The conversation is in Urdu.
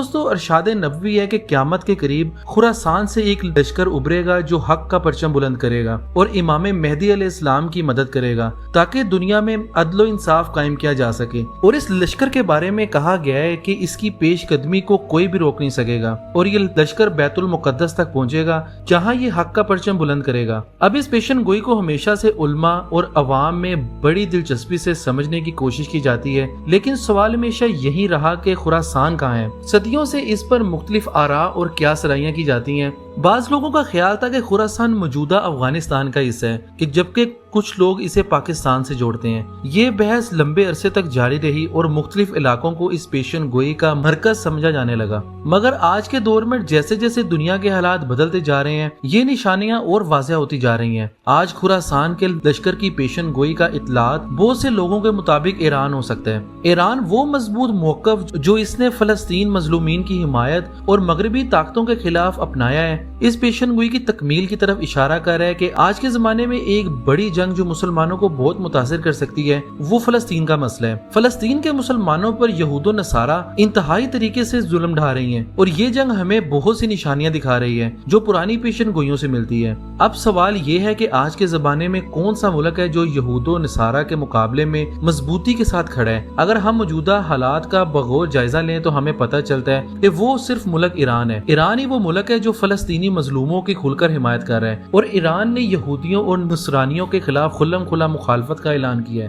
دوستو ارشاد نبوی ہے کہ قیامت کے قریب خراسان سے ایک لشکر ابھرے گا جو حق کا پرچم بلند کرے گا اور امام مہدی علیہ السلام کی مدد کرے گا تاکہ دنیا میں عدل و انصاف قائم کیا جا سکے، اور اس لشکر کے بارے میں کہا گیا ہے کہ اس کی پیش قدمی کو کوئی بھی روک نہیں سکے گا اور یہ لشکر بیت المقدس تک پہنچے گا جہاں یہ حق کا پرچم بلند کرے گا۔ اب اس پیشن گوئی کو ہمیشہ سے علماء اور عوام میں بڑی دلچسپی سے سمجھنے کی کوشش کی جاتی ہے، لیکن سوال ہمیشہ یہی رہا کہ خراسان کہاں ہے۔ صدیوں سے اس پر مختلف آراء اور قیاس رائیاں کی جاتی ہیں۔ بعض لوگوں کا خیال تھا کہ خراسان موجودہ افغانستان کا حصہ ہے، کہ جبکہ کچھ لوگ اسے پاکستان سے جوڑتے ہیں۔ یہ بحث لمبے عرصے تک جاری رہی اور مختلف علاقوں کو اس پیشن گوئی کا مرکز سمجھا جانے لگا، مگر آج کے دور میں جیسے جیسے دنیا کے حالات بدلتے جا رہے ہیں یہ نشانیاں اور واضح ہوتی جا رہی ہیں۔ آج خراسان کے لشکر کی پیشن گوئی کا اطلاعات بہت سے لوگوں کے مطابق ایران ہو سکتا ہے۔ ایران وہ مضبوط موقف جو اس نے فلسطین مظلومین کی حمایت اور مغربی طاقتوں کے خلاف اپنایا ہے، اس پیشن گوئی کی تکمیل کی طرف اشارہ کر رہا ہے کہ آج کے زمانے میں ایک بڑی جنگ جو مسلمانوں کو بہت متاثر کر سکتی ہے وہ فلسطین کا مسئلہ ہے۔ فلسطین کے مسلمانوں پر یہود و نصارہ انتہائی طریقے سے ظلم ڈھا رہی ہیں اور یہ جنگ ہمیں بہت سی نشانیاں دکھا رہی ہے جو پرانی پیشن گوئیوں سے ملتی ہے۔ اب سوال یہ ہے کہ آج کے زمانے میں کون سا ملک ہے جو یہود و نصارہ کے مقابلے میں مضبوطی کے ساتھ کھڑا ہے؟ اگر ہم موجودہ حالات کا بغور جائزہ لیں تو ہمیں پتہ چلتا ہے کہ وہ صرف ملک ایران ہے۔ ایران ہی وہ ملک ہے جو فلسطینی مظلوموں کی کھل کر حمایت کر رہا ہے، اور ایران نے یہودیوں اور نصرانیوں کے خلاف کھلا مخالفت کا اعلان کیا ہے۔